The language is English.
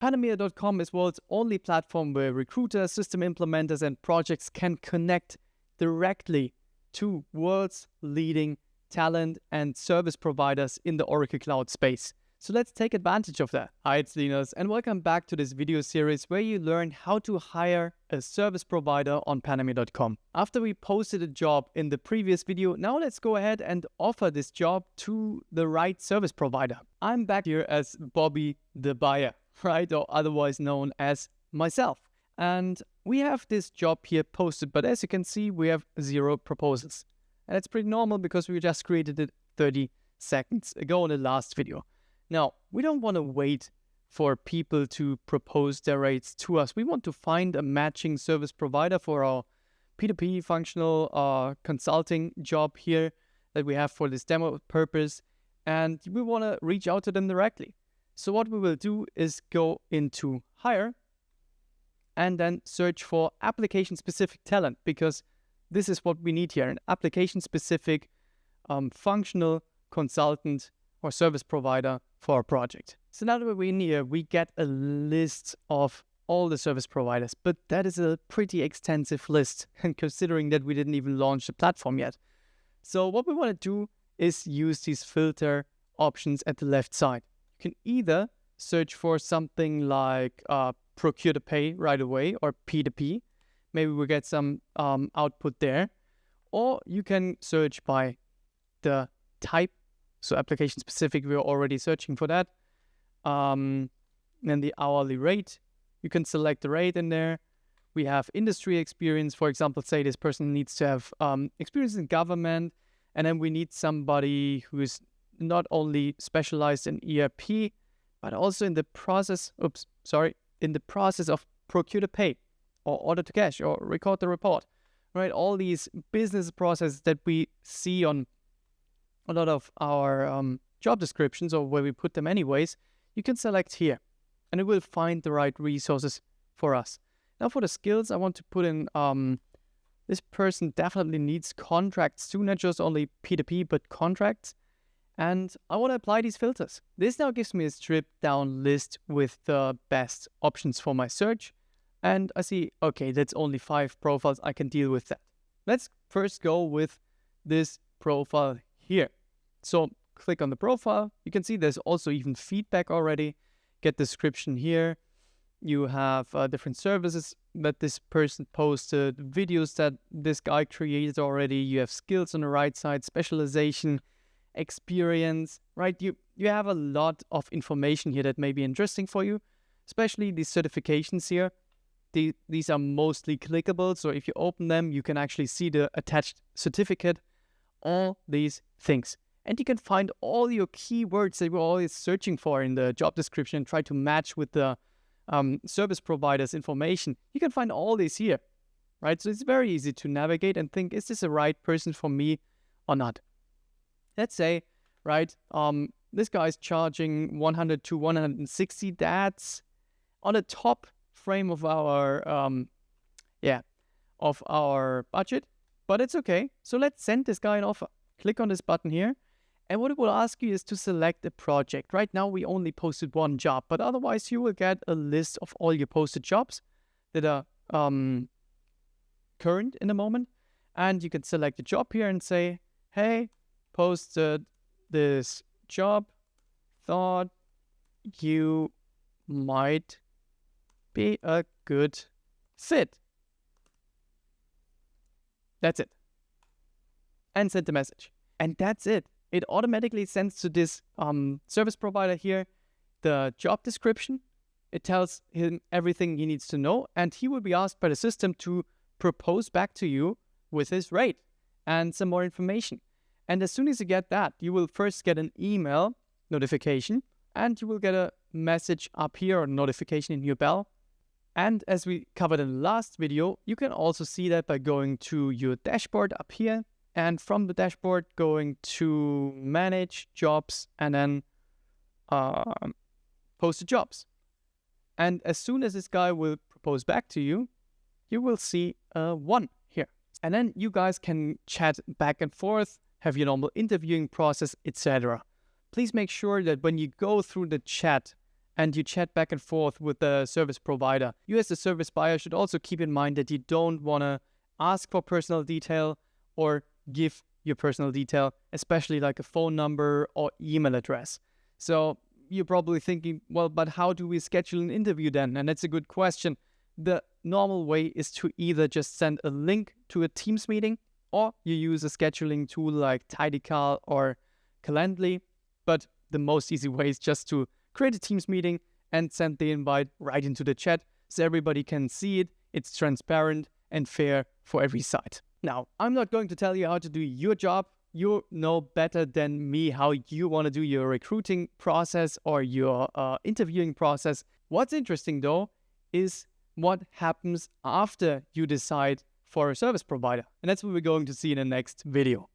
Panameer.com is world's only platform where recruiters, system implementers, and projects can connect directly to world's leading talent and service providers in the Oracle Cloud space. So let's take advantage of that. Hi, it's Linus, and welcome back to this video series where you learn how to hire a service provider on Panameer.com. After we posted a job in the previous video, now let's go ahead and offer this job to the right service provider. I'm back here as Bobby the buyer, right? Or otherwise known as myself. And we have this job here posted, but as you can see, we have 0 proposals. And it's pretty normal because we just created it 30 seconds ago in the last video. Now, we don't want to wait for people to propose their rates to us. We want to find a matching service provider for our P2P functional consulting job here that we have for this demo purpose. And we want to reach out to them directly. So what we will do is go into Hire and then search for application-specific talent, because this is what we need here, an application-specific functional consultant or service provider for our project. So now that we're in here, we get a list of all the service providers, but that is a pretty extensive list, and considering that we didn't even launch the platform yet. So what we want to do is use these filter options at the left side. You can either search for something like procure to pay right away or P2P. Maybe we'll get some output there. Or you can search by the type. So application specific, we're already searching for that. Then the hourly rate, you can select the rate in there. We have industry experience. For example, say this person needs to have experience in government, and then we need somebody who is not only specialized in ERP, but also in the process, in the process of procure to pay or order to cash or record the report, right? All these business processes that we see on a lot of our job descriptions, or where we put them anyways, you can select here and it will find the right resources for us. Now for the skills, I want to put in, this person definitely needs contracts too, not just only P2P, but contracts. And I want to apply these filters. This now gives me a stripped down list with the best options for my search. And I see, okay, that's only 5 profiles. I can deal with that. Let's first go with this profile here. So click on the profile. You can see there's also even feedback already. Get description here. You have different services that this person posted, videos that this guy created already. You have skills on the right side, specialization, experience, right? You have a lot of information here that may be interesting for you, especially these certifications here. These are mostly clickable, so if you open them, you can actually see the attached certificate, all these things. And you can find all your keywords that we're always searching for in the job description and try to match with the service provider's information. You can find all these here, right? So it's very easy to navigate and think, is this the right person for me or not? Let's say, right, this guy is charging 100 to 160. That's on the top frame of our budget, but it's okay. So let's send this guy an offer. Click on this button here, and what it will ask you is to select a project. Right now we only posted 1 job, but otherwise you will get a list of all your posted jobs that are current in the moment, and you can select a job here and say, hey, posted this job, thought you might be a good fit. That's it. And send the message. And that's it. It automatically sends to this service provider here the job description. It tells him everything he needs to know, and he will be asked by the system to propose back to you with his rate and some more information. And as soon as you get that, you will first get an email notification, and you will get a message up here or notification in your bell. And as we covered in the last video, you can also see that by going to your dashboard up here, and from the dashboard going to manage jobs and then posted jobs. And as soon as this guy will propose back to you, you will see a 1 here. And then you guys can chat back and forth, have your normal interviewing process, etc. Please make sure that when you go through the chat and you chat back and forth with the service provider. You as the service buyer should also keep in mind that you don't want to ask for personal detail or give your personal detail, especially like a phone number or email address. So you're probably thinking, well, but how do we schedule an interview then? And that's a good question. The normal way is to either just send a link to a Teams meeting, or you use a scheduling tool like Tidycal or Calendly. But the most easy way is just to create a Teams meeting and send the invite right into the chat so everybody can see it. It's transparent and fair for every side. Now, I'm not going to tell you how to do your job. You know better than me how you want to do your recruiting process or your interviewing process. What's interesting though is what happens after you decide for a service provider. And that's what we're going to see in the next video.